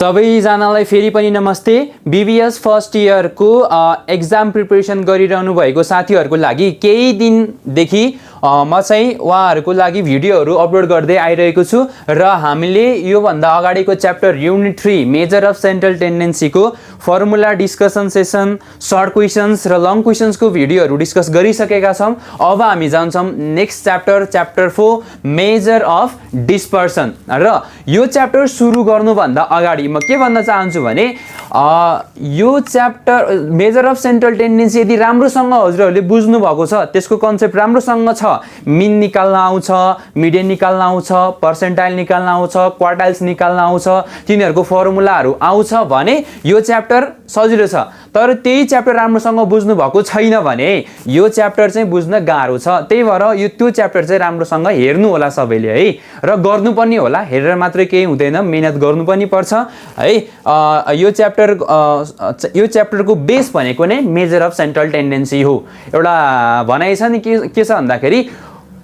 सबैजनालाई फेरि पनि नमस्ते। बीबीएस फर्स्ट इयरको एक्जाम प्रिपरेसन गरिरहनु भएको साथीहरूको लागि केही दिनदेखि म चाहिँ उहाँहरूको लागि भिडियोहरू अपलोड गर्दै आइरहेको छु र हामीले योभन्दा अगाडिको chapter unit 3 measure of central टेन्डेन्सीको formula discussion session, short questions र लङ क्वेसन्सको भिडियोहरू डिस्कस गरिसकेका छौँ। अब हामी जान्छौँ next chapter 4 measure of dispersion. र यो च्याप्टर सुरु गर्नुभन्दा अगाडि म के भन्न चाहन्छु भने यो chapter major of central tendency यदि राम्रोसँग हजुरहरूले बुझ्नु भएको छ, त्यसको कन्सेप्ट राम्रोसँग छ, मिन निकाल्न आउँछ, मिडियन निकाल्न आउँछ, पर्सेन्टाइल निकाल्न आउँछ, क्वार्टाइल्स निकाल्न आउँछ, तिनीहरूको फर्मुलाहरू आउँछ भने यो च्याप्टर सजिलो छ। तर त्यही च्याप्टर राम्रोसँग बुझ्नु भएको छैन भने यो च्याप्टर चाहिँ बुझ्न गाह्रो छ। त्यही भएर त्यो च्याप्टर चाहिँ राम्रोसँग हेर्नु होला सबैले है, र गर्नु पनि होला। हेरेर मात्रै केही हुँदैन, मेहनत गर्नु पनि पर्छ है। यो च्याप्टरको बेस भनेको नै मेजर अफ सेन्ट्रल टेन्डेन्सी हो। एउटा भनाइ छ नि, के छ भन्दाखेरि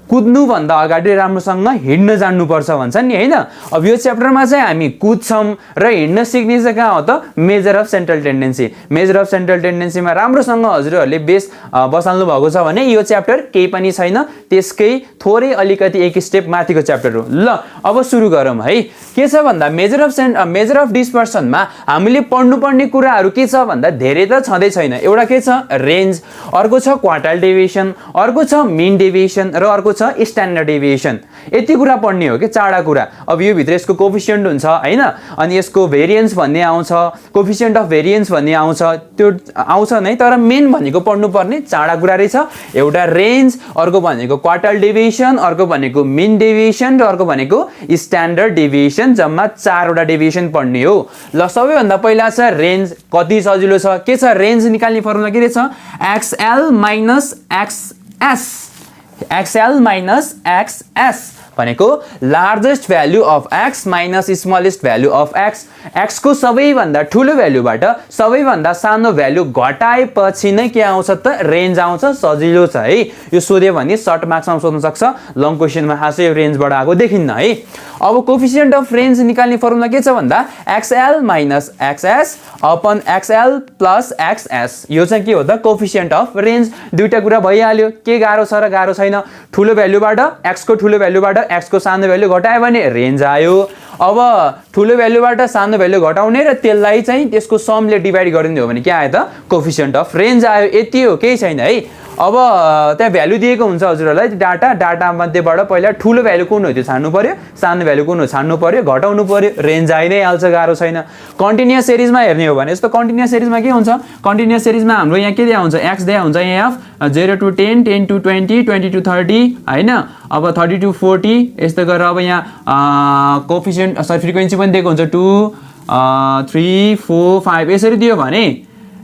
कुद्नुभन्दा अगाडि राम्रोसँग हिँड्न जान्नुपर्छ भन्छ नि हैन। अब यो च्याप्टरमा चाहिँ हामी कुद्छौँ र हिँड्न सिक्ने चाहिँ कहाँ हो त? Measure of central tendency. Measure of central टेन्डेन्सीमा राम्रोसँग हजुरहरूले बेस बसाल्नु भएको छ भने यो च्याप्टर केही पनि छैन, त्यसकै थोरै अलिकति एक स्टेप माथिको च्याप्टर हो। ल अब सुरु गरौँ है। के छ भन्दा मेजर अफ डिस्पर्सनमा हामीले पढ्नुपर्ने कुराहरू के छ भन्दा धेरै त छँदै छैन। एउटा के छ? रेन्ज, अर्को छ क्वार्टाइल डेभिएसन, अर्को छ मिन डेभिएसन र अर्को छ स्ट्यान्डर्ड डेभिएसन। यति कुरा पढ्ने हो कि चारवटा कुरा। अब यो भित्र यसको कोफिसिएन्ट हुन्छ हैन, अनि यसको भेरिएन्स भन्ने आउँछ, कोफिसिएन्ट अफ भेरिएन्स भन्ने आउँछ, त्यो आउँछ नै। तर मेन भनेको पढ्नुपर्ने चारवटा कुरा रहेछ। एउटा रेन्ज, अर्को भनेको क्वार्टाइल डेभिएसन, अर्को भनेको मिन डेभिएसन र अर्को भनेको स्ट्यान्डर्ड डेभिएसन। जम्मा 4वटा डेभिएसन पढ्ने हो। ल सबैभन्दा पहिला छ रेन्ज। कति सजिलो छ। के छ? रेन्ज निकाल्ने फर्मुला के रहेछ? XL minus XS. XL minus XS भनेको largest value of x minus smallest value of x. एक्सको सबैभन्दा ठुलो भ्यालुबाट सबैभन्दा सानो भ्यालु घटाएपछि नै के आउँछ त? रेन्ज आउँछ। सजिलो छ है। यो सोध्यो भने सर्ट मार्क्समा सोध्न सक्छ, लङ क्वेसनमा खासै रेन्जबाट आएको देखिन्न है। अब कोफिसिएन्ट अफ रेन्ज निकाल्ने फर्मुला के छ भन्दा XL minus XS upon XL plus XS. यो चाहिँ के हो त? Coefficient of range. दुईटा कुरा भइहाल्यो। के गाह्रो छ र गाह्रो छैन? ठुलो भ्यालुबाट एक्सको ठुलो भ्यालुबाट एक्सको सानो भ्यालु घटायो भने रेन्ज आयो। अब ठुलो भ्यालुबाट सानो भ्यालु घटाउने र त्यसलाई चाहिँ त्यसको समले डिभाइड गरिदिने हो भने के आयो त? कोफिसिएन्ट अफ रेन्ज आयो। यति हो, केही छैन है। अब त्यहाँ भ्यालु दिएको हुन्छ हजुरहरूलाई, डाटा मध्येबाट पहिला ठुलो भ्यालु कुन हो त्यो छान्नु पर्यो, सानो भ्यालु कुन हो छान्नु पर्यो, घटाउनु पर्यो, रेन्ज आइ नै हाल्छ, गाह्रो छैन। कन्टिन्युअस सिरिजमा हेर्ने हो भने यस्तो कन्टिन्युअस सिरिजमा के हुन्छ? कन्टिन्युअस सिरिजमा हाम्रो यहाँ के दिया हुन्छ? एक्स दिया हुन्छ यहाँ 0 to 10, 10 to 20, 20 to 30 हैन। अब 30 to 40 यस्तो गरेर अब यहाँ कोफिसिएन्ट फ्रिक्वेन्सी पनि दिएको हुन्छ 2, 3, 4, 5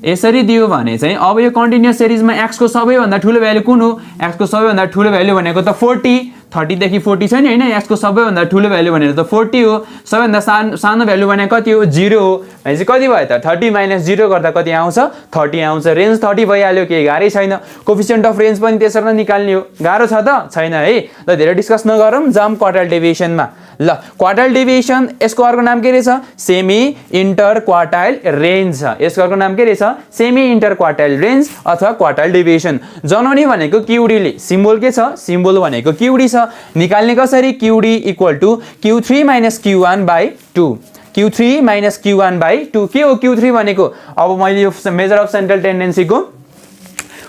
यसरी दियो भने चाहिँ अब यो कन्टिन्युअस सिरिजमा एक्सको सबैभन्दा ठुलो भ्यालु कुन हो? एक्सको सबैभन्दा ठुलो भ्यालु भनेको त 40, 30 देखि 40 छ नि हैन। एक्सको सबैभन्दा ठुलो भ्यालु भनेको त 40 हो। सबैभन्दा सानो भ्यालु भनेको कति हो? 0 हो। भनेपछि कति भयो त? 30 माइनस 0 गर्दा कति आउँछ? 30 आउँछ। रेन्ज 30 भइहाल्यो, केही गाह्रै छैन। कोफिसिएन्ट अफ रेन्ज पनि त्यसरी नै निकाल्ने हो। गाह्रो छ त? छैन है। ल धेरै डिस्कस नगरौँ, जाम क्वार्टाइल डेभिएसनमा। ल क्वार्टाइल डेभिएसन, यसको अर्को नाम के रहेछ? सेमी इन्टर क्वार्टाइल रेन्ज छ। यसको अर्को नाम के रहेछ? सेमी इन्टर क्वार्टाइल रेन्ज अथवा क्वार्टाइल डेभिएसन। जनाउने भनेको क्युडीले, सिम्बल के छ? सिम्बल भनेको क्युडी छ। निकाल्ने कसरी? क्युडी इक्वल टु Q3 माइनस Q1 बाई 2। Q3 माइनस Q1 बाई 2 के हो Q3 भनेको? अब मैले यो मेजर अफ सेन्ट्रल टेन्डेन्सीको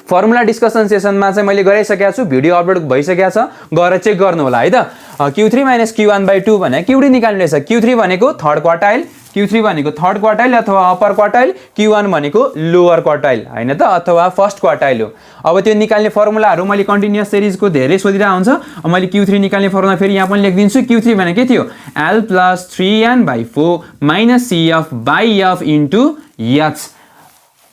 फर्मुला डिस्कसन सेसनमा चाहिँ मैले गराइसकेको छु, भिडियो अपलोड भइसकेको छ, गएर चेक गर्नु होला है त। Q3 माइनस Q1 बाई 2 भने क्युडी निकाल्ने रहेछ। Q3 भनेको थर्ड क्वार्टाइल, Q3 भनेको थर्ड क्वार्टाइल अथवा अप्पर क्वार्टाइल, Q1 भनेको लोअर क्वार्टाइल हैन त, अथवा फर्स्ट क्वार्टाइल हो। अब त्यो निकाल्ने फर्मुलाहरू मैले कन्टिन्युअस सिरिजको धेरै सोधिरहेको हुन्छ। मैले Q3 निकाल्ने फर्मुला फेरि यहाँ पनि लेखिदिन्छु। Q3 भने के थियो? L plus 3n by 4 minus CF by F into H।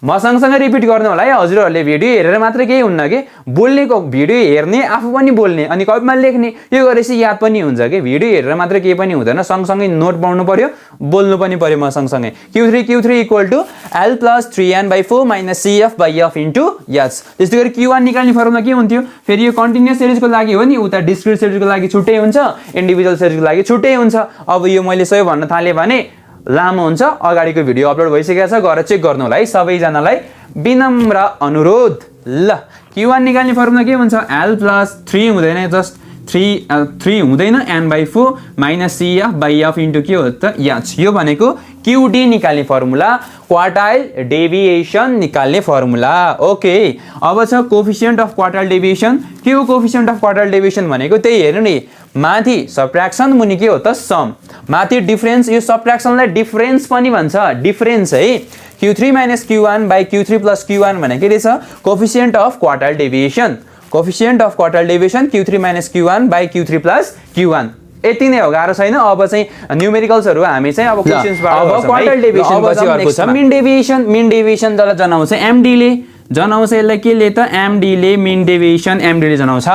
म सँगसँगै रिपिट गर्नु होला है। हजुरहरूले भिडियो हेरेर मात्रै केही हुन्न कि, बोल्नेको भिडियो हेर्ने, आफू पनि बोल्ने, अनि कपीमा लेख्ने, यो गरेपछि याद पनि हुन्छ कि। भिडियो हेरेर मात्रै केही पनि हुँदैन, सँगसँगै नोट बनाउनु पर्यो, बोल्नु पनि पर्यो म सँगसँगै। Q3 equal to L plus 3n by 4 minus CF by F into H। त्यस्तै गरी Q1 निकाल्ने फर्मुला के हुन्थ्यो? फेरि यो कन्टिन्युअस सिरिजको लागि हो नि, उता डिस्क्रिट सिरिजको लागि छुट्टै हुन्छ, इन्डिभिजुअल सिरिजको लागि छुट्टै हुन्छ। अब यो मैले सही भन्न थालेँ भने लामो हुन्छ। अगाडिको भिडियो अपलोड भइसकेको छ, गएर चेक गर्नु होला है सबैजनालाई विनम्र अनुरोध। ल Q1 निकाल्ने फर्मुला के हुन्छ? L प्लस 3 हुँदैन, जस्ट 3 हुँदैन, n/4 माइनस CF/F इन्टु के हो त H। यो भनेको QD निकाल्ने फर्मुला, क्वार्टाइल डेभिएसन निकाल्ने फर्मुला। ओके, अब छ कोफिसिएन्ट अफ क्वार्टाइल डेभिएसन। के हो कोफिसिएन्ट अफ क्वार्टाइल डेभिएसन भनेको? त्यही हेर्नु नि, माथि सबट्र्याक्सन, मुनि के हो त सम, माथि डिफरेन्स। यो सबट्र्याक्सनलाई डिफरेन्स पनि भन्छ, डिफरेन्स है। Q3 माइनस Q1 by Q3 plus Q1 भनेको के छ? Coefficient of quartile deviation. Coefficient of quartile deviation Q3 माइनस Q1 by Q3 plus Q1। यति नै हो, गाह्रो छैन। अब चाहिँ न्युमेरिकल्सहरू हामी चाहिँ अब क्वेशन्सबाट अब क्वार्टाइल डेभिएसन पछि अर्को छ मिन डेभिएसन। मिन डेभिएसन जसलाई जनाउँछ MD ले जनाउँछ, यसलाई के ले त MD ले, मिन डेभिएसन MD ले जनाउँछ।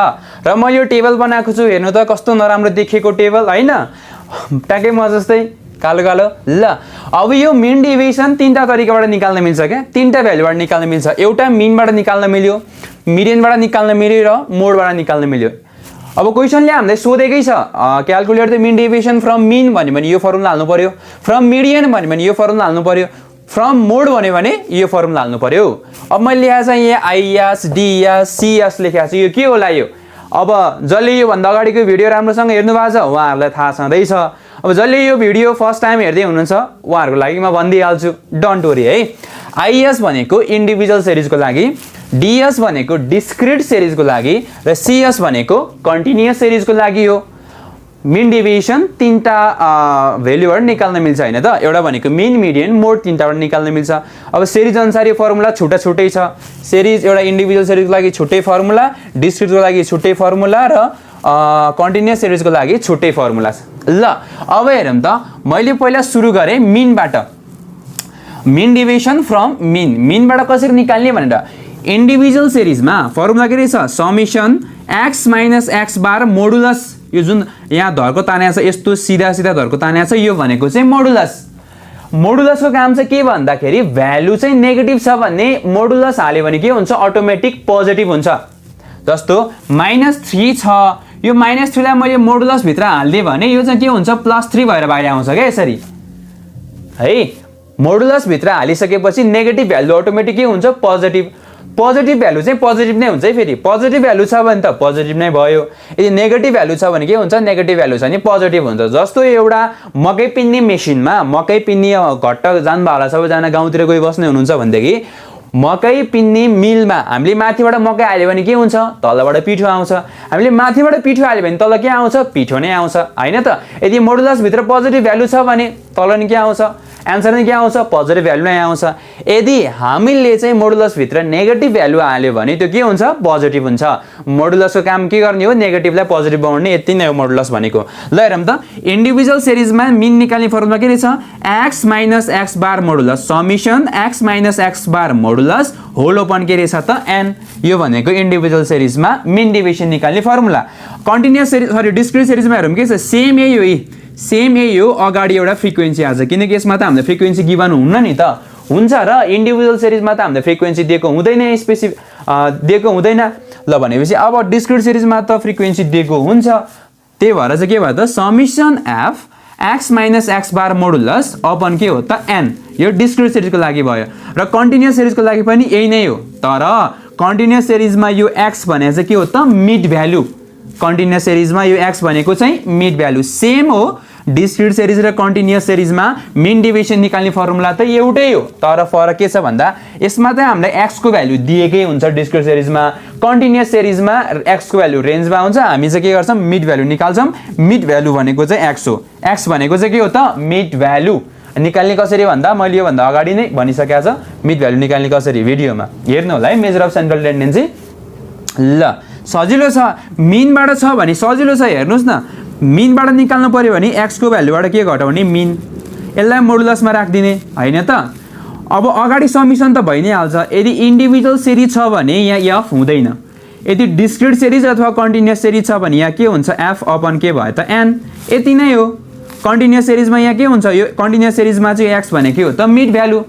र म यो टेबल बनाएको छु, हेर्नु त कस्तो नराम्रो देखेको टेबल हैन, ट्याक्कै म जस्तै कालो कालो। ल अब यो मिन डेभिएसन तीनटा तरिकाबाट निकाल्न मिल्छ क्या, तीनटा भ्यालुबाट निकाल्न मिल्छ। एउटा मिनबाट निकाल्न मिल्यो, मिडियनबाट निकाल्न मिल्यो र मोडबाट निकाल्न मिल्यो। अब क्वेसनले हामीलाई सोधेकै छ calculate the mean deviation from mean भन्यो भने यो फर्मुला हाल्नु पर्यो, फ्रम मिडियन भन्यो भने यो फर्मुला हाल्नु पर्यो, फ्रम मोड भन्यो भने यो फर्मुला हाल्नु पर्यो। अब मैले लेखेको छ यहाँ IS DS CS लेखेको छु, यो के होला? यो अब जसले यो भन्दा अगाडिको भिडियो राम्रोसँग हेर्नु भएको छ उहाँहरूलाई थाहा छँदैछ। अब जसले यो भिडियो फर्स्ट टाइम हेर्दै हुनुहुन्छ उहाँहरूको लागि म भनिदिइहाल्छु, डोन्ट वरी है। IS भनेको इन्डिभिजुअल सिरिजको लागि, DS भनेको डिस्क्रिट सिरिजको लागि, र CS भनेको कन्टिन्युअस सिरिजको लागि हो। मिन डेभिएसन तीनटा भ्यालुबाट निकाल्न मिल्छ हैन त? एउटा भनेको मिन, मिडियन, मोड, तीनटाबाट निकाल्न मिल्छ। अब सिरिज अनुसार यो फर्मुला छुट्टा छुट्टै छ। सिरिज एउटा इन्डिभिजुअल सिरिजको लागि छुट्टै फर्मुला, डिस्क्रिटको लागि छुट्टै फर्मुला, र कन्टिन्युअस सिरिजको लागि छुट्टै फर्मुला छ। ल अब हेरौँ त, मैले पहिला सुरु गरेँ मिनबाट। मिन डेभिएसन फ्रम मिन, मिनबाट कसरी निकाल्ने भनेर इन्डिभिजुअल सिरिजमा फर्मुला के रहेछ? Summation x minus x bar modulus. यो जुन यहाँ धर्को तानेको छ, यस्तो सिधा सिधा धर्को तानेको छ, यो भनेको चाहिँ मोडुलस। मोडुलसको काम चाहिँ के भन्दाखेरि भ्यालु चाहिँ नेगेटिभ छ भने मोडुलस हाल्यो भने के हुन्छ? अटोमेटिक पोजिटिभ हुन्छ। जस्तो -3 छ, यो -3 लाई मैले मोडुलस भित्र हाल्दिएँ भने यो चाहिँ के हुन्छ? +3 भएर बाहिर आउँछ क्या यसरी है। मोडुलस भित्र हालिसकेपछि नेगेटिभ भ्यालु अटोमेटिक के हुन्छ? पोजिटिभ। पोजिटिभ भ्यालु चाहिँ पोजिटिभ नै हुन्छ है। फेरि पोजिटिभ भ्यालु छ भने त पोजिटिभ नै भयो, यदि नेगेटिभ भ्यालु छ भने के हुन्छ? नेगेटिभ भ्यालु छ भने पोजिटिभ हुन्छ। जस्तो एउटा मकै पिन्ने मेसिनमा मकै पिन्ने घट्ट जानुभयो होला सबैजना, गाउँतिर गई बस्ने हुनुहुन्छ भनेदेखि मकै पिन्ने मिलमा हामीले माथिबाट मकै हाल्यो भने के हुन्छ? तलबाट पिठो आउँछ। हामीले माथिबाट पिठो हाल्यो भने तल के आउँछ? पिठो नै आउँछ हैन त? यदि मोडुलस भित्र पोजिटिभ भ्यालु छ भने तल नि के आउँछ? एन्सर नै के आउँछ? पोजिटिभ भ्यालु नै आउँछ। यदि हामीले चाहिँ मोडुलस भित्र नेगेटिभ भ्यालु हाल्यो भने त्यो के हुन्छ? पोजिटिभ हुन्छ। मोडुलसको काम के गर्ने हो? नेगेटिभलाई पोजिटिभ बनाउने, यति नै हो मोडुलस भनेको। ल हेरौँ त, इन्डिभिजुअल सिरिजमा मिन निकाल्ने फर्मुला के रहेछ? x minus x bar modulus summation x minus x bar modulus whole upon के रहेछ त n। यो भनेको इन्डिभिजुअल सिरिजमा मिन डेभिएसन निकाल्ने फर्मुला। कन्टिन्युअस सिरिज सरी डिस्क्रिट सिरिजमा हेरौँ के छ? सेम यही हो, सेम यही हो। अगाडि एउटा फ्रिक्वेन्सी आछ, किनकि यसमा त हामीले फ्रिक्वेन्सी गिभन हुन्न नि त, हुन्छ। र इन्डिभिजुअल सिरिजमा त हामीले फ्रिक्वेन्सी दिएको हुँदैन, स्पेसिफिक दिएको हुँदैन। ल भनेपछि अब डिस्क्रिट सिरिजमा त फ्रिक्वेन्सी दिएको हुन्छ। त्यही भएर चाहिँ के भयो त? Summation f x minus x bar modulus upon के हो त? n। यो डिस्क्रिट सिरिजको लागि भयो, र कन्टिन्युअस सिरिजको लागि पनि यही नै हो। तर कन्टिन्युअस सिरिजमा यो x भनेको चाहिँ के हो त? Mid value. कन्टिन्युअस सिरिजमा यो x भनेको चाहिँ मिड भ्यालु। सेम हो डिस्क्रिट सिरिज र कन्टिन्युअस सिरिजमा मिन डेभिएसन निकाल्ने फर्मुला त एउटै हो, तर फरक के छ भन्दा यसमा चाहिँ हामीलाई x को भ्यालु दिएकै हुन्छ डिस्क्रिट सिरिजमा। कन्टिन्युअस सिरिजमा x को भ्यालु रेन्जमा हुन्छ, हामी चाहिँ के गर्छौँ? मिड भ्यालु निकाल्छौँ। मिड भ्यालु भनेको चाहिँ x हो। x भनेको चाहिँ के हो त? Mid value. निकाल्ने कसरी भन्दा मैले योभन्दा अगाडि नै भनिसकेको छ, मिड भ्यालु निकाल्ने कसरी भिडियोमा हेर्नु होला है, मेजर अफ सेन्ट्रल टेन्डेन्सी। ल सजिलो छ, मिनबाट छ भने सजिलो छ। हेर्नुहोस् न, मिनबाट निकाल्नु पर्यो भने x को भ्यालुबाट के घटाउने? मिन। यसलाई मोडुलसमा राखिदिने हैन त? अब अगाडि समेसन त भइ नै हाल्छ। यदि इन्डिभिजुअल सिरिज छ भने यहाँ f हुँदैन, यदि डिस्क्रिट सिरिज अथवा कन्टिन्युअस सिरिज छ भने यहाँ के हुन्छ? f अपन के भयो त? n। यति नै हो। कन्टिन्युअस सिरिजमा यहाँ के हुन्छ? यो कन्टिन्युअस सिरिजमा चाहिँ x भनेको के हो त? Mid value.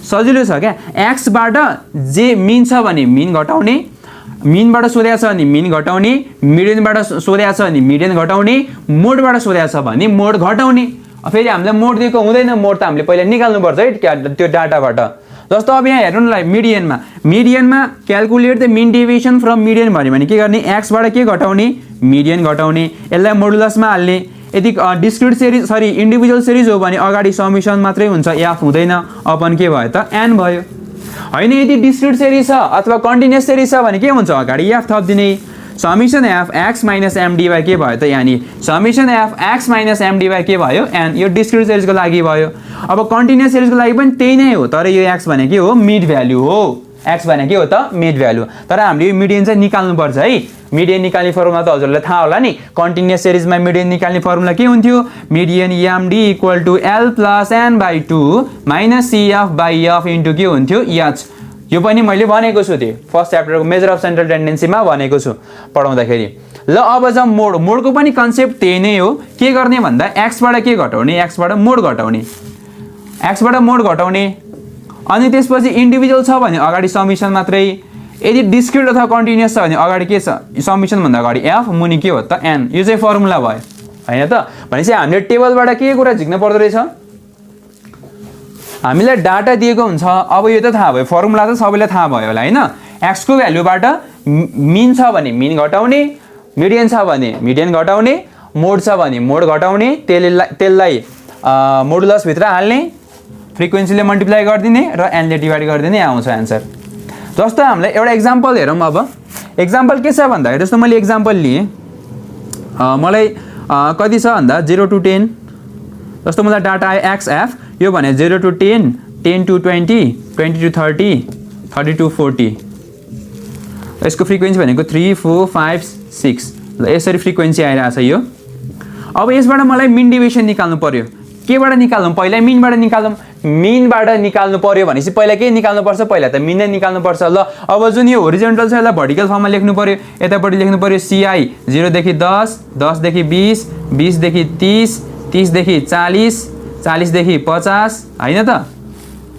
सजिलो छ क्या। x बाट जे मिन छ भने मिन घटाउने, मिनबाट सोधेको छ भने मिन घटाउने, मिडियनबाट सोधेको छ भने मिडियन घटाउने, मोडबाट सोधेको छ भने मोड घटाउने। फेरि हामीलाई मोड दिएको हुँदैन, मोड त हामीले पहिला निकाल्नुपर्छ है त्यो डाटाबाट। जस्तो अब यहाँ हेर्नु न मिडियनमा calculate the mean deviation from median भन्यो भने के गर्ने, एक्सबाट के घटाउने, मिडियन घटाउने, यसलाई मोडुलसमा हाल्ने। यदि डिस्क्रिट सिरिज इन्डिभिजुअल सिरिज हो भने अगाडि समिसन मात्रै हुन्छ, एफ हुँदैन, अपन के भयो त एन भयो होइन। यदि डिस्क्रिट सिरिज छ अथवा कन्टिन्युअस सिरिज छ भने के हुन्छ, अगाडि एफ थपिदिने। समिसन F x minus M divide के भयो त, यानि समिसन F x minus M divide के भयो एन। यो डिस्क्रिट सिरिजको लागि भयो। अब कन्टिन्युअस सिरिजको लागि पनि त्यही नै हो, तर यो एक्स भने के हो, मिड भ्यालु हो। एक्स भने के हो त, मिड भ्यालु। तर हामीले यो मिडियन चाहिँ निकाल्नुपर्छ है। मिडियन निकाल्ने फर्मुला त हजुरलाई थाहा होला नि, कन्टिन्युअस सिरिजमा मिडियन निकाल्ने फर्मुला के हुन्थ्यो, median MD equal to L plus N by 2 minus CF by F into के हुन्थ्यो, एच। यो पनि मैले भनेको छु, त्यो फर्स्ट च्याप्टरको मेजर अफ सेन्ट्रल टेन्डेन्सीमा भनेको छु पढाउँदाखेरि। ल अब जब मोडको पनि कन्सेप्ट त्यही नै हो। के गर्ने भन्दा एक्सबाट के घटाउने, एक्सबाट मोड घटाउने, एक्सबाट मोड घटाउने। अनि त्यसपछि इन्डिभिजुअल छ भने अगाडि समिसन मात्रै। यदि डिस्क्रिट अथवा कन्टिन्युअस छ भने अगाडि के छ, समिसन भन्दा अगाडि एफ, मुनि के हो त एन। यो चाहिँ फर्मुला भयो होइन त। भनेपछि हामीले टेबलबाट के कुरा झिक्न पर्दो रहेछ, हामीलाई डाटा दिएको हुन्छ। अब यो त थाहा भयो, फर्मुला त सबैलाई थाहा भयो होला होइन। एक्सको भ्यालुबाट मिन छ भने मिन घटाउने, मिडियन छ भने मिडियन घटाउने, मोड छ भने मोड घटाउने, त्यसलाई मोडुलसभित्र हाल्ने, फ्रिक्वेन्सीले मल्टिप्लाई गरिदिने र एनले डिभाइड गरिदिने, आउँछ एन्सर। जस्तो हामीलाई एउटा इक्जाम्पल हेरौँ। अब इक्जाम्पल के छ भन्दाखेरि, जस्तो मैले इक्जाम्पल लिएँ, मलाई कति छ भन्दा 0 to 10। जस्तो मलाई डाटा आयो एक्स एफ, यो भने 0 to 10, 10 to 20, 20 to 30, 30 to 40। यसको फ्रिक्वेन्सी भनेको 3, 4, 5, 6। ल यसरी फ्रिक्वेन्सी आइरहेको छ यो। अब यसबाट मलाई मिन डेभिएसन निकाल्नु पर्यो। केबाट निकाल्नु, पहिला मिनबाट निकालौँ। मिनबाट निकाल्नु पर्यो भनेपछि पहिला के निकाल्नुपर्छ, पहिला त मिन नै निकाल्नुपर्छ। ल अब जुन यो होरिजोन्टल छ यसलाई भर्टिकल फर्ममा लेख्नु पर्यो। यतापट्टि लेख्नु पर्यो सिआई 0 देखि 10, 10 देखि 20, 20 देखि 30, 30 देखि 40, 40 देखि 50 होइन त,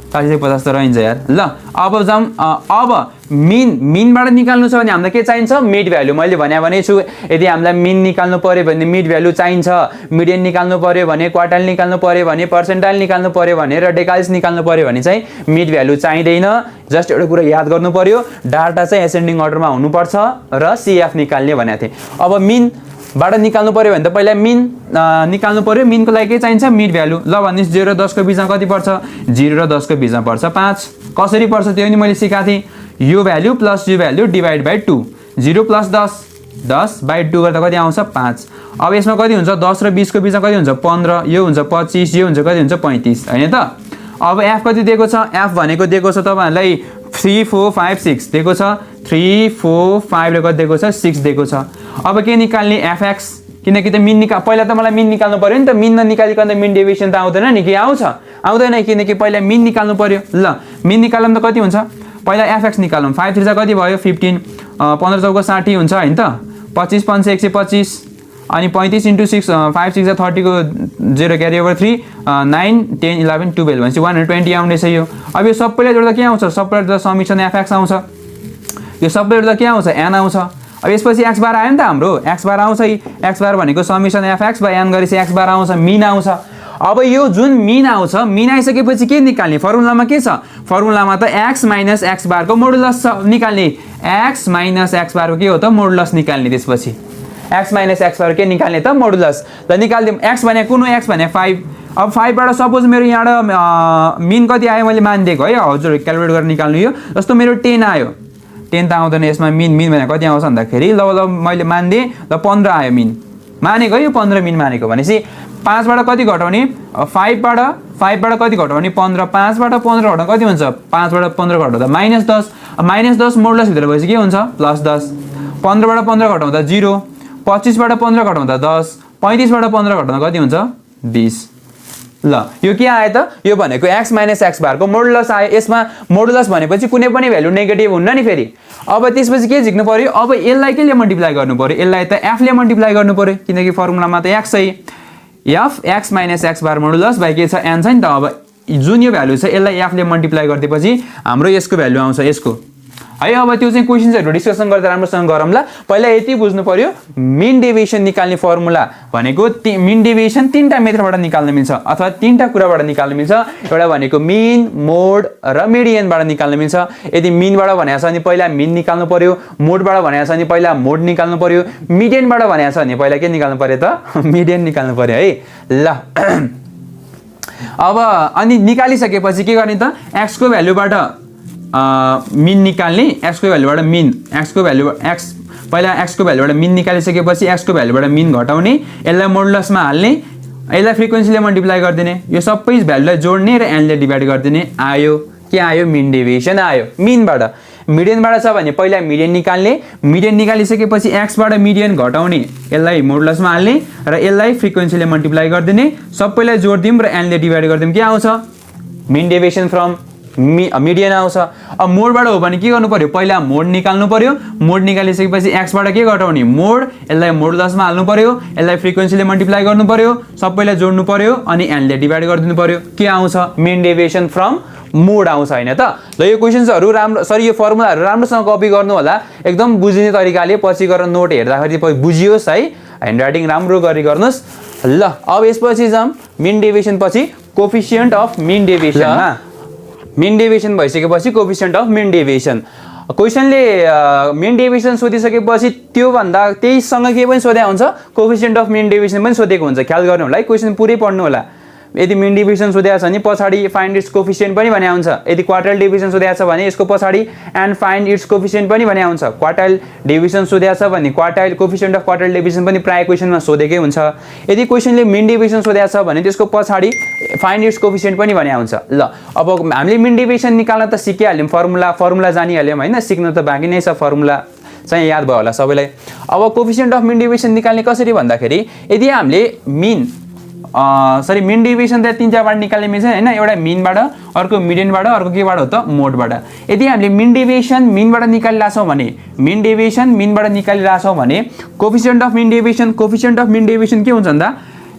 40 देखि 50 त रहन्छ यार। ल अब जाउँ। अब मिनबाट निकाल्नु छ भने हामीलाई के चाहिन्छ, मिड भ्यालु। मैले भने छु, यदि हामीलाई मिन निकाल्नु पर्यो भने मिड भ्यालु चाहिन्छ, मिडियन निकाल्नु पर्यो भने, क्वार्टाइल निकाल्नु पर्यो भने, पर्सेन्टाइल निकाल्नु पर्यो भने र डेकाइल्स निकाल्नु पर्यो भने चाहिँ मिड भ्यालु चाहिँदैन। जस्ट एउटा कुरा याद गर्नु पर्यो, डाटा चाहिँ एसेन्डिङ अर्डरमा हुनुपर्छ र सिएफ निकाल्ने भनेको थिएँ। अब मिनबाट निकाल्नु पर्यो भने त पहिला मिन निकाल्नु पर्यो। मिनको लागि के चाहिन्छ, मिड भ्यालु। ल भन्नुहोस् 0 र 10 को बिचमा कति पर्छ, 0 र 10 को बिचमा पर्छ 5। कसरी पर्छ त्यो पनि मैले सिकाएको थिएँ। यो भ्यालु प्लस यो value divide by 2, 0 plus 10, 10 by 2 गर्दा कति आउँछ, 5। अब यसमा कति हुन्छ, 10 र 20 को बिचमा कति हुन्छ, 15, यो हुन्छ 25, यो हुन्छ कति हुन्छ, 35 होइन त। अब एफ कति दिएको छ, एफ भनेको दिएको छ तपाईँहरूलाई 3, 4, 5, 6 दिएको छ। 3, 4, 5 र कति दिएको छ, 6 दिएको छ। अब के निकाल्ने, एफएक्स, किनकि त मिन पहिला त मलाई मिन निकाल्नु पर्यो नि त। मिन ननिकालिकन त मिन डेभिएसन त आउँदैन नि, के आउँछ, आउँदैन, किनकि पहिला मिन निकाल्नु पर्यो। ल मिन निकाल्नु त कति हुन्छ, पहिला एफएक्स निकालौँ। 5 3 कति भयो, 15, 15 चौको 60 हुन्छ होइन त। 25 5 125 अनि 35 इन्टु 6, 5 6 30 को 0 क्यारी ओभर 3, 9 10 11 12 भनेपछि 120 आउँदैछ यो। अब यो सबैलाई जोड्दा के आउँछ, सबैलाई जोड्दा समिसन एफएक्स आउँछ। यो सबैलाई जोड्दा के आउँछ, एन आउँछ। अब यसपछि एक्स बार आयो नि त, हाम्रो एक्स बार आउँछ। एक्स बार भनेको समिसन एफएक्स बाई एन गरेपछि एक्स बार आउँछ, मिन आउँछ। अब यो जुन मिन आउँछ, मिन आइसकेपछि के निकाल्ने, फर्मुलामा के छ, फर्मुलामा त एक्स माइनस एक्स बारको मोडुलस छ निकाल्ने। एक्स माइनस एक्स बारको के हो त, मोडुलस निकाल्ने। त्यसपछि एक्स माइनस एक्स बार के निकाल्ने त, मोडुलस। ल निकालिदिउँ। एक्स भने कुन हो, एक्स भने 5। अब 5बाट सपोज मेरो यहाँबाट मिन कति आयो मैले मानिदिएको है, हजुर क्यालकुलेट गरेर निकाल्नु। यो जस्तो मेरो 10 आयो, 10 त आउँदैन यसमा। मिन भने कति आउँछ भन्दाखेरि, ल मैले मानिदिएँ, ल 15 आयो मिन मानेको है, यो 15 मिन मानेको। भनेपछि 5बाट कति घटाउने, 5बाट कति घटाउने, 15। 5बाट 15 घटाउँदा कति हुन्छ, 5बाट 15 घटाउँदा -10। -10 मोडुलसभित्र भएपछि के हुन्छ, +10। 15बाट 15 घटाउँदा 0, 25बाट 15 घटाउँदा 10, 35बाट 15 घटाउँदा कति हुन्छ, 20। ल यो के आयो त, यो भनेको एक्स माइनस एक्स बारको मोडुलस आयो। यसमा मोडुलस भनेपछि कुनै पनि भ्यालु नेगेटिभ हुन्न नि फेरि। अब त्यसपछि के झिक्नु पर्यो, अब यसलाई केले मल्टिप्लाई गर्नु पर्यो, यसलाई त एफले मल्टिप्लाई गर्नु पर्यो, किनकि फर्मुलामा त एक्स है। F x minus x bar modulus by के छ, एन छ नि त। अब जुन यो भ्यालु छ यसलाई एफले मल्टिप्लाई गरिदिएपछि हाम्रो यसको भ्यालु आउँछ, यसको है। अब त्यो चाहिँ क्वेशन्सहरु डिस्कसन गर्दा राम्रोसँग गरौँला। पहिला यति बुझ्नु पर्यो मिन डेभिएसन निकाल्ने फर्मुला भनेको मिन डेभिएसन तीनटा मेथडबाट निकाल्न मिल्छ अथवा तीनटा कुराबाट निकाल्न मिल्छ। एउटा भनेको मिन, मोड र मिडियनबाट निकाल्न मिल्छ। यदि मिनबाट भनेको छ भने पहिला मिन निकाल्नु पर्यो, मोडबाट भनेको छ भने पहिला मोड निकाल्नु पर्यो, मिडियनबाट भनेको छ भने पहिला के निकाल्नु पर्यो त मिडियन निकाल्नु पर्यो है। ल अब अनि निकालिसकेपछि के गर्ने त x को भ्यालुबाट मिन निकाल्ने, x को भ्यालुबाट मिन, x को भ्यालु x पहिला x को भ्यालुबाट मिन निकालिसकेपछि x को भ्यालुबाट मिन घटाउने, यसलाई मोडुलसमा हाल्ने, यसलाई फ्रिक्वेन्सीले मल्टिप्लाई गरिदिने, यो सबै भ्यालुलाई जोड्ने र n ले डिभाइड गरिदिने। आयो के आयो मिन डेभिएसन आयो मिनबाट। मिडियनबाट छ भने पहिला मिडियन निकाल्ने, मिडियन निकालिसकेपछि x बाट मिडियन घटाउने, यसलाई मोडुलसमा हाल्ने र यसलाई फ्रिक्वेन्सीले मल्टिप्लाई गरिदिने, सबैलाई जोड्दियौँ र n ले डिभाइड गरिदियौँ के आउँछ मिन डेभिएसन फ्रम मिडियन आउँछ। अब मोडबाट हो भने के गर्नु पर्यो पहिला मोड निकाल्नु पर्यो, मोड निकालिसकेपछि x बाट के घटाउने मोड, यसलाई मोडुलसमा हाल्नु पर्यो, यसलाई फ्रिक्वेन्सीले मल्टिप्लाई गर्नु पर्यो, सबैलाई जोड्नु पर्यो अनि n ले डिभाइड गरिदिनु पर्यो के आउँछ मिन डेभिएसन फ्रम मोड आउँछ हैन त। ल यो क्वेशन्सहरु राम्रो सरी यो फर्मुलाहरु राम्रोसँग कपी गर्नु होला एकदम बुझिने तरिकाले, पछि गएर नोट हेर्दाखेरि बुझियोस् है, ह्यान्डराइटिङ राम्रो गरी गर्नुस्। ल अब यसपछि जाम मिन डेभिएसन पछि कोएफिसिएन्ट अफ मिन डेभिएसनमा। मिन डेभिएसन भइसकेपछि कोएफिसिएन्ट अफ मिन डेभिएसन क्वेशनले मिन डेभिएसन सोधिसकेपछि त्यो भन्दा त्यहीसँग के पनि सोध्या हुन्छ कोएफिसिएन्ट अफ मिन डेभिएसन पनि सोधेको हुन्छ। ख्याल गर्नु होला है, क्वेशन पुरै पढ्नु होला। यदि मिन डेभिएसन सोधेको छ भने पछाडी फाइन्ड इट्स कोएफिसिएन्ट पनि भन्या हुन्छ। यदि क्वार्टाइल डेभिएसन सोधेको छ भने यसको पछाडी एन्ड फाइन्ड इट्स कोएफिसिएन्ट पनि भन्या हुन्छ। क्वार्टाइल डेभिएसन सोधेको छ भने quartile coefficient of quartile deviation पनि प्राय क्वेशनमा सोधेकै हुन्छ। यदि क्वेशनले मिन डेभिएसन सोधेको छ भने त्यसको पछाडी फाइन्ड इट्स कोएफिसिएन्ट पनि भन्या हुन्छ। ल अब हामीले मिन डेभिएसन निकाल्न त सिकिहाल्यौँ, फर्मुला जानिहाल्यौँ हैन, सिक्न त बाँकी नै छ, फर्मुला चाहिँ याद भयो होला सबैलाई। अब कोएफिसिएन्ट अफ मिन डेभिएसन निकाल्ने कसरी भन्दाखेरि यदि हामीले मिन डेभिएसन त तीन चारबाट निकाल्ने मिल्छ हैन, एउटा मिनबाट, अर्को मिडियनबाट, अर्को केबाट हो त मोडबाट। यदि हामीले मिन डेभिएसन मिनबाट निकालिरहेछौँ भने मिन डेभिएसन मिनबाट निकालिरहेछौँ भने कोएफिसिएन्ट अफ मिन डेभिएसन के हुन्छ भन्दा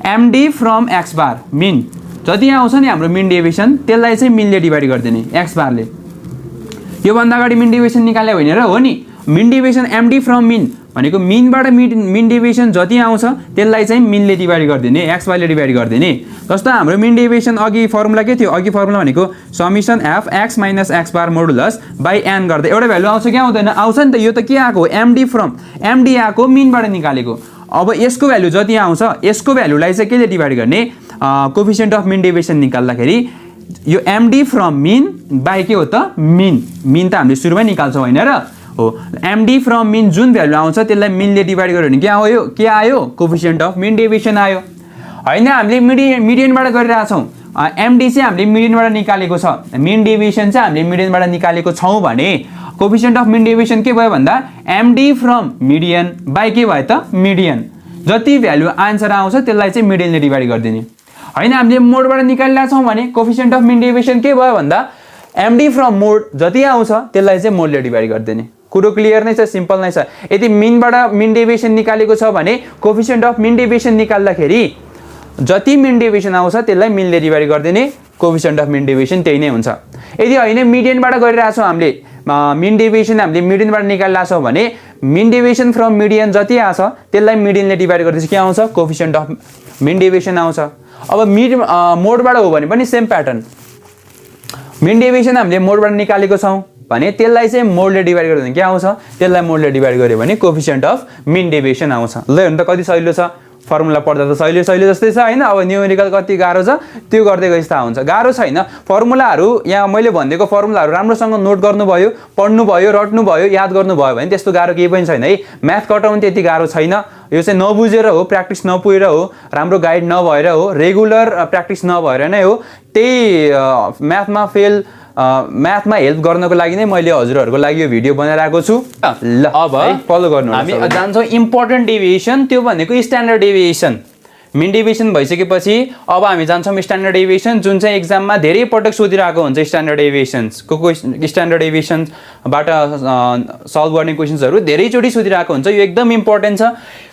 MD from X bar mean जति आउँछ नि हाम्रो मिन डेभिएसन त्यसलाई चाहिँ मिनले डिभाइड गरिदिने एक्स बारले। यो भन्दा अगाडि मिन डेभिएसन निकाल्यो भने र हो नि mean deviation MD from mean भनेको मिनबाट मिन डेभिएसन जति आउँछ त्यसलाई चाहिँ मिनले डिभाइड गरिदिने, एक्स बारले डिभाइड गरिदिने। जस्तो हाम्रो मिन डेभिएसन अघि फर्मुला के थियो, अघि फर्मुला भनेको summation F x minus x bar modulus by N गर्दा एउटा भ्यालु आउँछ कि आउँदैन, आउँछ नि त। यो त के आएको एमडी फ्रम एमडी आएको मिनबाट निकालेको। अब यसको भ्यालु जति आउँछ यसको भ्यालुलाई चाहिँ केले डिभाइड गर्ने कोएफिसिएन्ट अफ मिन डेभिएसन निकाल्दाखेरि यो एमडी फ्रम मिन बाई के हो त मिन त हामीले सुरुमै निकाल्छौँ हैन र हो। एमडी फ्रम मिन जुन भ्यालु आउँछ त्यसलाई मिनले डिभाइड गर्यो भने के आयो कोएफिसिएन्ट अफ मिन डेभिएसन आयो हैन। हामीले मिडियनबाट गरिरहेछौँ, एमडी चाहिँ हामीले मिडियनबाट निकालेको छ, मिन डेभिएसन चाहिँ हामीले मिडियनबाट निकालेको छौँ भने कोएफिसिएन्ट अफ मिन डेभिएसन के भयो भन्दा एमडी फ्रम मिडियन बाई के भयो त मिडियन। जति भ्यालु आन्सर आउँछ त्यसलाई चाहिँ मिडियनले डिभाइड गरिदिने हैन। हामीले मोडबाट निकालिरहेछौँ भने कोएफिसिएन्ट अफ मिन डेभिएसन के भयो भन्दा एमडी फ्रम मोड जति आउँछ त्यसलाई चाहिँ मोडले डिभाइड गरिदिने। कुरो क्लियर नै छ, सिम्पल नै छ। यदि मिनबाट मिन डेभिएसन निकालेको छ भने कोएफिसिएन्ट अफ मिन डेभिएसन निकाल्दाखेरि जति मिन डेभिएसन आउँछ त्यसलाई मिनले डिभाइड गरिदिने, कोएफिसिएन्ट अफ मिन डेभिएसन त्यही नै हुन्छ। यदि हैन मिडियनबाट गरिरहेछौँ हामीले मिन डेभिएसन हामीले मिडियनबाट निकालिरहेछौँ भने मिन डेभिएसन फ्रम मिडियन जति आछ त्यसलाई मिडियनले डिभाइड गर्दैछ के आउँछ कोएफिसिएन्ट अफ मिन डेभिएसन आउँछ। अब मोडबाट हो भने पनि सेम प्याटर्न, मिन डेभिएसन हामीले मोडबाट निकालेको छौँ भने त्यसलाई चाहिँ मोडले डिभाइड गर्यो भने के आउँछ त्यसलाई मोडले डिभाइड गर्यो भने कोएफिसिएन्ट अफ मिन डेभिएसन आउँछ। ल हेर्नु त कति सजिलो छ, फर्मुला पढ्दा त सहिलो जस्तै छ हैन। अब न्युमेरिकल कति गाह्रो छ त्यो गर्दै गएपछि थाहा हुन्छ, गाह्रो छैन। फर्मुलाहरू यहाँ मैले भनिदिएको फर्मुलाहरू राम्रोसँग नोट गर्नुभयो, पढ्नुभयो, रट्नुभयो, याद गर्नुभयो भने त्यस्तो गाह्रो केही पनि छैन है। म्याथ कटाउनु त्यति गाह्रो छैन, यो चाहिँ नबुझेर हो, प्र्याक्टिस नपुगेर हो, राम्रो गाइड नभएर हो, रेगुलर प्र्याक्टिस नभएर नै हो। त्यही म्याथमा हेल्प गर्नको लागि नै मैले हजुरहरूको लागि यो भिडियो बनाइरहेको छु। ल अब फलो गर्नु, हामी जान्छौँ इम्पोर्टेन्ट डेभिएसन, त्यो भनेको स्ट्यान्डर्ड डेभिएसन। मिन डेभिएसन भइसकेपछि अब हामी जान्छौँ स्ट्यान्डर्ड डेभिएसन, जुन चाहिँ एक्जाममा धेरै पटक सोधिरहेको हुन्छ। स्ट्यान्डर्ड डेभिएसनबाट सल्भ गर्ने क्वेसन्सहरू धेरैचोटि सोधिरहेको हुन्छ, यो एकदम इम्पोर्टेन्ट छ।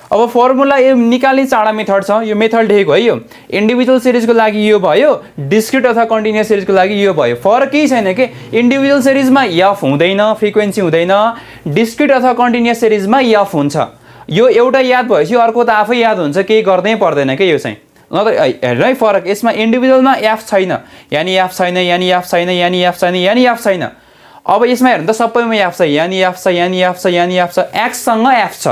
अब फर्मुला यो निकाल्ने चारवटा मेथड छ, यो मेथड लेखेको है। यो इन्डिभिजुअल सिरिजको लागि यो भयो, डिस्क्रिट अथवा कन्टिन्युअस सिरिजको लागि यो भयो। फरक केही छैन के, इन्डिभिजुअल सिरिजमा एफ हुँदैन, फ्रिक्वेन्सी हुँदैन, डिस्क्रिट अथवा कन्टिन्युअस सिरिजमा एफ हुन्छ। यो एउटा याद भएपछि अर्को त आफै याद हुन्छ, केही गर्नै पर्दैन के यो चाहिँ। हेर्नु है फरक, यसमा इन्डिभिजुअलमा एफ छैन, यानि एफ छैन, यानि एफ छैन, यानि एफ छैन, यानि एफ छैन। अब यसमा हेर्नु त सबैमा एफ छ, यानि एफ छ, यानि एफ छ, यानि एफ छ, एक्ससँग एफ छ।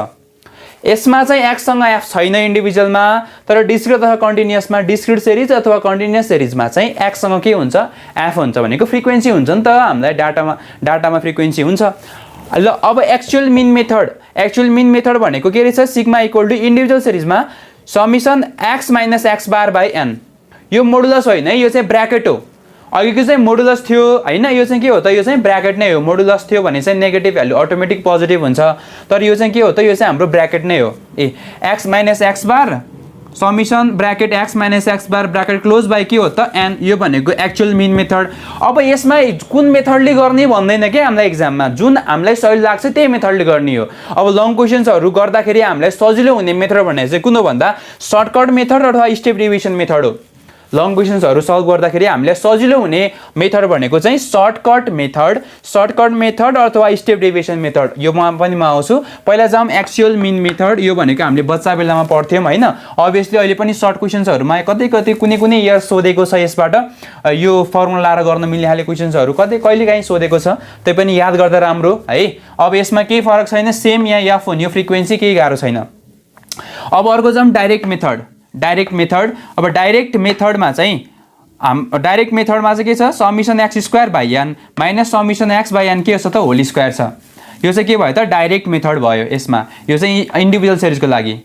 यसमा चाहिँ एक्ससँग एफ छैन इन्डिभिजुअलमा, तर डिस्क्रिट अथवा कन्टिन्युअसमा, डिस्क्रिट सिरिज अथवा कन्टिन्युअस सिरिजमा चाहिँ एक्ससँग के हुन्छ, एफ हुन्छ, भनेको फ्रिक्वेन्सी हुन्छ नि त। हामीलाई डाटामा फ्रिक्वेन्सी हुन्छ। ल अब actual mean method, actual mean method भनेको के रहेछ, सिग्मा इक्वल टु इन्डिभिजुअल सिरिजमा समिसन x minus x bar by n. यो मोडुलस होइन है, यो चाहिँ ब्र्याकेट हो। अघिको चाहिँ मोडुलस थियो होइन, यो चाहिँ के हो त, यो चाहिँ ब्र्याकेट नै हो। मोडुलस थियो भने चाहिँ नेगेटिभ भ्यालु अटोमेटिक पोजिटिभ हुन्छ, तर यो चाहिँ के हो त, यो चाहिँ हाम्रो ब्र्याकेट नै हो। A x minus x bar summation bracket x minus x bar bracket close by के हो त, एन। यो भनेको एक्चुअल मिन मेथड। अब यसमा कुन मेथडले गर्ने भन्दैन क्या हामीलाई एक्जाममा, जुन हामीलाई सजिलो लाग्छ त्यही मेथडले गर्ने हो। अब लङ क्वेसन्सहरू गर्दाखेरि हामीलाई सजिलो हुने मेथड भन्ने चाहिँ कुन हो भन्दा सर्टकट मेथड अथवा स्टेप डेभिएसन मेथड हो। लङ क्वेसन्सहरू सल्भ गर्दाखेरि हामीलाई सजिलो हुने मेथड भनेको चाहिँ सर्टकट मेथड अथवा स्टेप डेभिएसन मेथड। यो पनि म आउँछु। पहिला जाउँ एक्चुअल मिन मेथड। यो भनेको हामीले बच्चा बेलामा पढ्थ्यौँ होइन। अभियसली अहिले पनि सर्ट क्वेसन्सहरूमा कतै कुनै इयर सोधेको छ यसबाट, यो फर्मुला लाएर गर्न मिल्ने खाले क्वेसन्सहरू कहिलेकाहीँ सोधेको छ, त्यही पनि याद गर्दा राम्रो है। अब यसमा केही फरक छैन, सेम यहाँ एफ हुने, यो फ्रिक्वेन्सी केही गाह्रो छैन। अब अर्को जाउँ डाइरेक्ट मेथड। अब डाइरेक्ट मेथडमा चाहिँ के छ, summation X square by an minus summation X by N के छ त, होल स्क्वायर छ। यो चाहिँ के भयो त, डाइरेक्ट मेथड भयो। यसमा यो चाहिँ इन्डिभिजुअल सिरिजको लागि।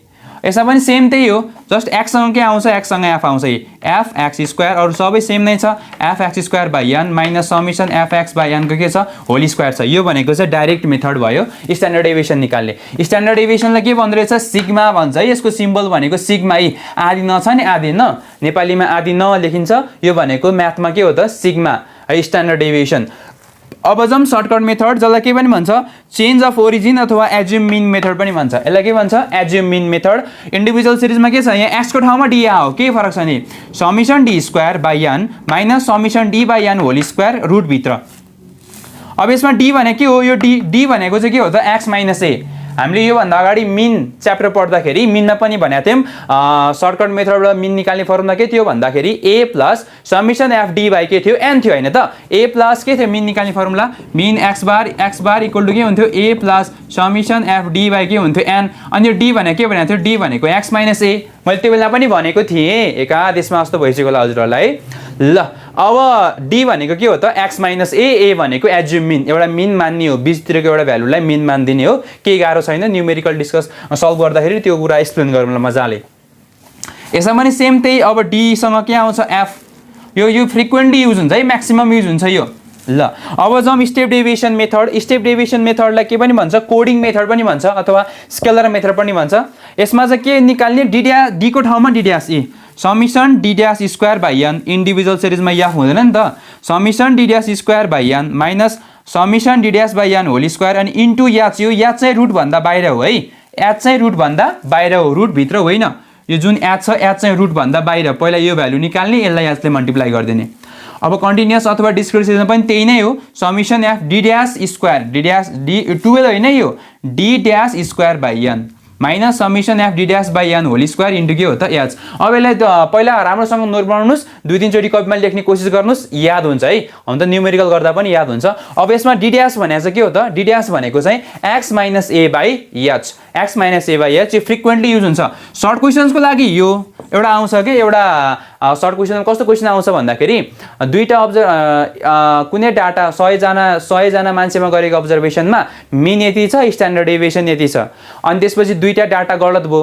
यसमा पनि सेम त्यही हो, जस्ट एक्ससँग के आउँछ, एक्ससँग एफ आउँछ, एफ एक्स स्क्वायर, अरू सबै सेम नै छ। F X square by an minus summation F X by एनको के छ, होल स्क्वायर छ। यो भनेको चाहिँ डाइरेक्ट मेथड भयो स्ट्यान्डर्ड डेभिएसन निकाल्ने। स्ट्यान्डर्ड डेभिएसनलाई के भन्दो रहेछ, सिग्मा भन्छ है। यसको सिम्बल भनेको सिग्मा ई, आदि न छ नि, आदि न, नेपालीमा आदि न लेखिन्छ। यो भनेको म्याथमा के हो त, सिग्मा है, स्ट्यान्डर्ड डेभिएसन। अब जाउँ सर्टकट मेथड, जसलाई के पनि भन्छ चेन्ज अफ ओरिजिन अथवा एज्युम मिन मेथड पनि भन्छ। यसलाई के भन्छ, एज्युम मिन मेथड। इन्डिभिजुअल सिरिजमा के छ, यहाँ एक्सको ठाउँमा डी हो, केही फरक छ नि। Summation d square by an minus summation d by an whole square रुटभित्र। अब यसमा डी भनेको के हो, यो डी भनेको चाहिँ के हो त, एक्स माइनस ए। हामीले योभन्दा अगाडि मिन च्याप्टर पढ्दाखेरि मिनमा पनि भनेको थियौँ, सर्टकट मेथडबाट मिन निकाल्ने फर्मुला के थियो भन्दाखेरि A plus summation F d by के थियो, एन थियो होइन त। ए प्लस के थियो मिन निकाल्ने formula, mean x bar equal to के हुन्थ्यो, A plus summation F d by के हुन्थ्यो, एन। अनि यो डी भनेको के भनेको थियो, डी भनेको एक्स माइनस ए। मैले त्यो बेला पनि भनेको थिएँ, एकादेशमा जस्तो भइसक्यो होला हजुरहरूलाई। ल अब डी भनेको के हो त, एक्स माइनस ए भनेको एज्युम मिन, एउटा मिन मान्ने हो, बिचतिरको एउटा भ्यालुलाई मिन मानिदिने हो। केही गाह्रो छैन, न्युमेरिकल डिस्कस सल्भ गर्दाखेरि त्यो कुरा एक्सप्लेन गरौँला मजाले। यसमा पनि सेम त्यही। अब डीसँग के आउँछ, एफ। यो फ्रिक्वेन्टली युज हुन्छ है, म्याक्सिमम युज हुन्छ यो। ल अब जाउँ step deviation method. Step deviation मेथडलाई के पनि भन्छ, कोडिङ मेथड पनि भन्छ अथवा स्केलर मेथड पनि भन्छ। यसमा चाहिँ के निकाल्ने, डीको ठाउँमा d dash e summation d dash square by n. Individual सिरिजमा एफ हुँदैन नि त। Summation d dash square by an minus summation d dash by an whole square, अनि इन्टु याच। यो याच चाहिँ रुटभन्दा बाहिर हो है, एच चाहिँ रुटभन्दा बाहिर हो, रुटभित्र होइन। यो जुन एच छ, एच चाहिँ रुटभन्दा बाहिर। पहिला यो भ्यालु निकाल्ने, यसलाई एचले मल्टिप्लाई गरिदिने। अब कन्टिन्युअस अथवा डिस्क्रिट सिरिजमा पनि त्यही नै हो, summation F D dash square, D 12 होइन, यो D dash square by an minus summation F D dash by an whole square into के हो त, एच। अब यसलाई पहिला राम्रोसँग नोट बनाउनुहोस्, 2-3 चोटि कपीमा लेख्ने कोसिस गर्नुहोस्, याद हुन्छ है। हुन त न्युमेरिकल गर्दा पनि याद हुन्छ। अब यसमा डी ड्यास भनेको चाहिँ के हो त, डी ड्यास भनेको चाहिँ x minus A by H. X minus A by H यो फ्रिक्वेन्टली युज हुन्छ। सर्ट क्वेसन्सको लागि यो एउटा आउँछ कि, एउटा सर्ट क्वेसन कस्तो क्वेसन आउँछ भन्दाखेरि, दुईवटा कुनै डाटा 100जना मान्छेमा गरेको अब्जर्भेसनमा मिन यति छ, स्ट्यान्डर्ड डेभिएसन यति छ, अनि त्यसपछि दुईवटा डाटा गलत भयो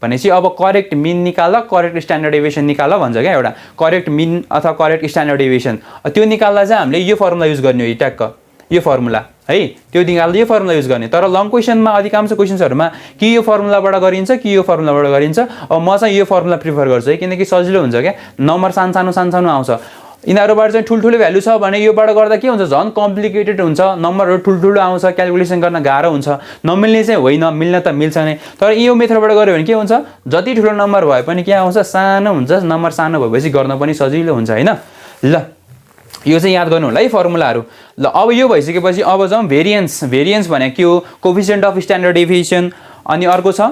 भनेपछि अब करेक्ट मिन निकाल, करेक्ट स्ट्यान्डर्ड डेभिएसन निकाल भन्छ क्या। एउटा करेक्ट मिन अथवा करेक्ट स्ट्यान्डर्ड डेभिएसन, त्यो निकाल्दा चाहिँ हामीले यो फर्मुला युज गर्ने हो, ट्याक्क यो फर्मुला है, त्यो निकाल्दा यो फर्मुला युज गर्ने। तर लङ क्वेसनमा अधिकांश क्वेसन्सहरूमा कि यो फर्मुलाबाट गरिन्छ कि यो फर्मुलाबाट गरिन्छ। अब म चाहिँ यो फर्मुला प्रिफर गर्छु है, किनकि सजिलो हुन्छ क्या, नम्बर सानो आउँछ। यिनीहरूबाट चाहिँ ठुल्ठुलो भ्यालु छ भने योबाट गर्दा के हुन्छ झन् कम्प्लिकेटेड हुन्छ नम्बरहरू ठुल्ठुलो आउँछ क्यालकुलेसन गर्न गाह्रो हुन्छ नमिल्ने चाहिँ होइन मिल्न त मिल्छ नै तर यो मेथडबाट गऱ्यो भने के हुन्छ जति ठुलो नम्बर भए पनि के आउँछ सानो हुन्छ नम्बर सानो भएपछि गर्न पनि सजिलो हुन्छ हैन ल यो चाहिँ याद गर्नु होला है फर्मुलाहरू ल अब यो भइसकेपछि अब जाउँ भेरिएन्स भनेको के हो कोएफिसिएन्ट अफ स्ट्यान्डर्ड डेभिएसन अनि अर्को छ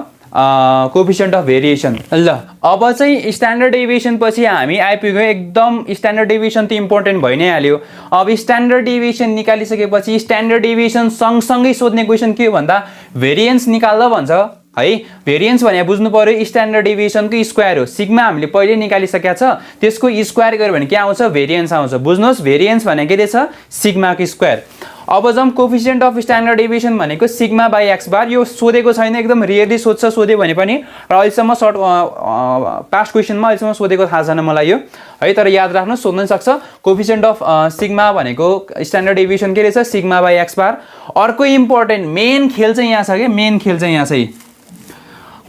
कोएफिसिएन्ट अफ भेरिएसन ल अब चाहिँ स्ट्यान्डर्ड डेभिएसन पछि हामी आइपुग्यो एकदम स्ट्यान्डर्ड डेभिएसन त इम्पोर्टेन्ट भइ नै हाल्यो अब स्ट्यान्डर्ड डेभिएसन निकालिसकेपछि स्ट्यान्डर्ड डेभिएसन सँगसँगै सोध्ने क्वेसन के हो भन्दा भेरिएन्स निकाल्दा भन्छ है भेरिएन्स भने बुझ्नु पर्यो स्ट्यान्डर्ड डेभिएसनको स्क्वायर हो सिग्मा हामीले पहिले निकालिसकेका छ त्यसको स्क्वायर गर्यो भने के आउँछ भेरिएन्स आउँछ बुझ्नुहोस् भेरिएन्स भनेको के रहेछ सिग्माको स्क्वायर अब जम कोएफिसिएन्ट अफ स्ट्यान्डर्ड डेभिएसन भनेको सिग्मा बाई एक्स बार यो सोधेको छैन एकदम रियरली सोध्छ सोध्यो भने पनि र अहिलेसम्म सर्ट पास्ट क्वेसनमा अहिलेसम्म सोधेको थाहा छैन मलाई यो है तर याद राख्नु सोध्न सक्छ कोएफिसिएन्ट अफ सिग्मा भनेको स्ट्यान्डर्ड डेभिएसन के रहेछ सिग्मा बाई एक्स बार अर्को इम्पोर्टेन्ट मेन खेल चाहिँ यहाँ छ के मेन खेल चाहिँ यहाँ छ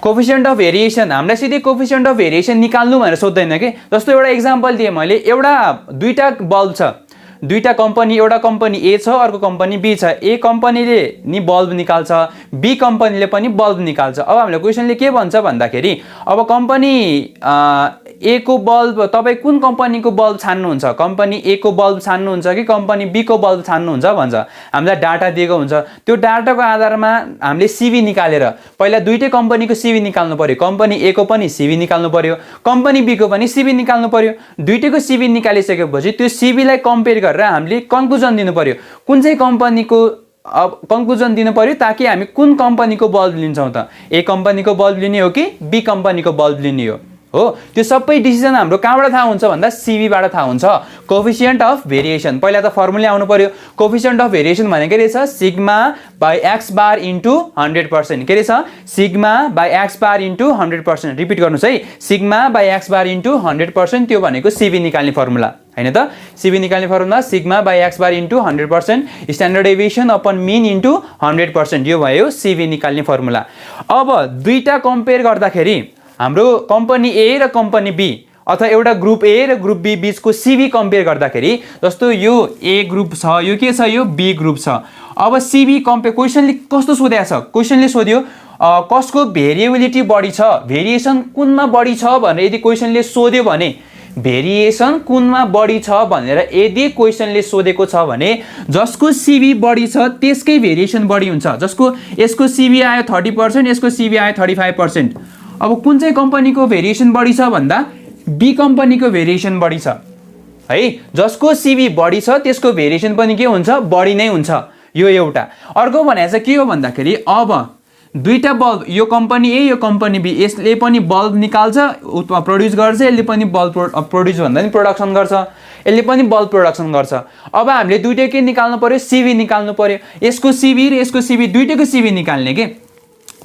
कोएफिसिएन्ट अफ भेरिएसन हामीलाई सिधै कोएफिसिएन्ट अफ भेरिएसन निकाल्नु भनेर सोध्दैन के जस्तो एउटा एक्जाम्पल दिएँ मैले एउटा दुईटा बल्ब छ दुईटा कम्पनी एउटा कम्पनी ए छ अर्को कम्पनी बी छ ए कम्पनीले नि बल्ब निकाल्छ बी कम्पनीले पनि बल्ब निकाल्छ अब हामीले क्वेसनले के भन्छ भन्दाखेरि अब कम्पनी ए को बल्ब तपाईँ कुन कम्पनीको बल्ब छान्नुहुन्छ कम्पनी ए को बल्ब छान्नुहुन्छ कि कम्पनी बी को बल्ब छान्नुहुन्छ भन्छ हामीलाई डाटा दिएको हुन्छ त्यो डाटाको आधारमा हामीले सिभी निकालेर पहिला दुईटै कम्पनीको सिभी निकाल्नु पर्यो कम्पनी ए को पनि सिभी निकाल्नु पर्यो कम्पनी बी को पनि सिभी निकाल्नु पर्यो दुईटैको सिभी निकालिसकेपछि त्यो सिभीलाई कम्पेयर गरेर हामीले कन्क्लुजन दिनु पर्यो कुन चाहिँ कम्पनीको अब कन्क्लुजन दिनु पर्यो ताकि हामी कुन कम्पनीको बल्ब लिन्छौँ त ए कम्पनीको बल्ब लिने हो कि बी कम्पनीको बल्ब लिने हो त्यो सबै डिसिजन हाम्रो कहाँबाट थाहा हुन्छ भन्दा सिभीबाट थाहा हुन्छ कोएफिसिएन्ट अफ भेरिएसन पहिला त फर्मुला आउनु पर्यो कोएफिसिएन्ट अफ भेरिएसन भनेको के रहेछ sigma by X bar into 100% के रहेछ sigma by X bar into 100% repeat गर्नुहोस् है sigma by X bar into 100% त्यो भनेको सिभी निकाल्ने फर्मुला हैन त सिभी निकाल्ने formula sigma by X bar into 100% standard deviation upon mean into 100% यो भयो सिभी निकाल्ने फर्मुला अब दुईटा कम्पेयर गर्दाखेरि हाम्रो कम्पनी ए र कम्पनी बी अथवा एउटा ग्रुप ए र ग्रुप बी बीचको सिभी कम्पेयर गर्दाखेरि जस्तो यो ए ग्रुप छ यो के छ यो बी ग्रुप छ अब सिभी कम्पेयर क्वेसनले कस्तो सोधेको छ क्वेसनले सोध्यो कसको भेरिएबिलिटी बढी छ भेरिएसन कुनमा बढी छ भनेर यदि क्वेसनले सोध्यो भने भेरिएसन कुनमा बढी छ भनेर यदि क्वेसनले सोधेको छ भने जसको सिभी बढी छ त्यसकै भेरिएसन बढी हुन्छ जसको यसको सिभी आयो 30% यसको सिभी आयो 35% अब कुन चाहिँ कम्पनीको भेरिएसन बढी छ भन्दा बी कम्पनीको भेरिएसन बढी छ है जसको सिभी बढी छ त्यसको भेरिएसन पनि के हुन्छ बढी नै हुन्छ यो एउटा अर्को भने चाहिँ के हो भन्दाखेरि अब दुईटा बल्ब यो कम्पनी ए यो कम्पनी बी यसले पनि बल्ब निकाल्छ प्रड्युस गर्छ यसले पनि बल्ब प्रड्युस भन्दा नि प्रोडक्सन गर्छ यसले पनि बल्ब प्रोडक्सन गर्छ अब हामीले दुईटै के निकाल्नु पर्यो सिभी निकाल्नु पर्यो यसको सिभी र यसको सिभी दुईटैको सिभी निकाल्ने के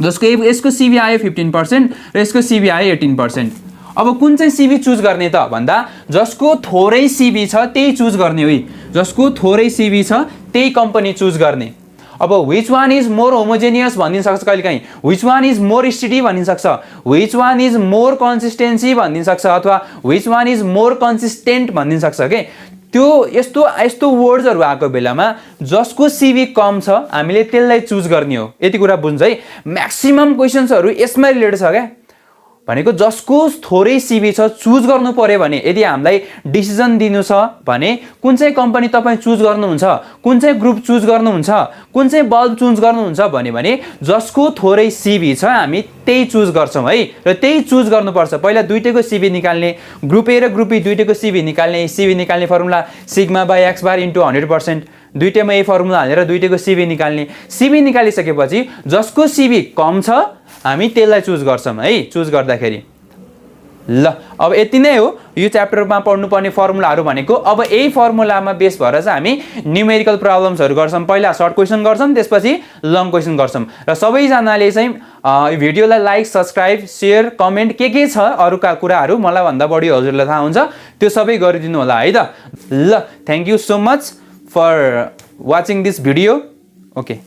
जसको यसको सिभी आयो 15% र यसको सिभी आयो 18% अब कुन चाहिँ सिभी चुज गर्ने त भन्दा जसको थोरै सिभी छ त्यही चुज गर्ने हो जसको थोरै सिभी छ त्यही कम्पनी चुज गर्ने अब which one is more homogeneous भनिदिन सक्छ कहिलेकाहीँ which one is more steady भनिदिन सक्छ which one is more consistency भनिदिन सक्छ अथवा which one is more consistent भनिदिन सक्छ के त्यो यस्तो वर्ड्सहरु आएको बेलामा जसको सिभी कम छ हामीले त्यसलाई चुज गर्ने हो यति कुरा बुझ्नु है म्याक्सिमम क्वेशन्सहरु यसमै रिलेटेड छ के भनेको जसको थोरै सिभी छ चुज गर्नु पर्यो भने यदि हामीलाई डिसिजन दिनु छ भने कुन चाहिँ कम्पनी तपाई चुज गर्नुहुन्छ कुन चाहिँ ग्रुप चुज गर्नुहुन्छ कुन चाहिँ बल्ब चुज गर्नुहुन्छ भने जसको थोरै सिभी छ हामी त्यही चुज गर्छौं है र त्यही चुज गर्नुपर्छ पहिला दुईटैको सिभी निकाल्ने ग्रुप ए र ग्रुप बी दुईटैको सिभी निकाल्ने formula sigma by X bar into 100% दुईटैमा यही फर्मुला हालेर दुईटैको सिभी निकाल्ने सिभी निकालिसकेपछि जसको सिभी कम छ हामी त्यसलाई चुज गर्छौं है चुज गर्दाखेरि ल अब यति नै हो यो च्याप्टरमा पढ्नुपर्ने फर्मुलाहरु भनेको अब यही फर्मुलामा बेस भएर चाहिँ हामी न्यूमेरिकल प्रब्लम्सहरु गर्छौं पहिला सर्ट क्वेशन गर्छौं त्यसपछि लङ क्वेशन गर्छौं र सबै जनाले चाहिँ भिडियोलाई लाइक सब्स्क्राइब शेयर कमेन्ट के छ अरुका कुराहरु मलाई भन्दा बढी हजुरलाई थाहा हुन्छ त्यो सबै गरिदिनु होला है त ल thank you so much for watching this video okay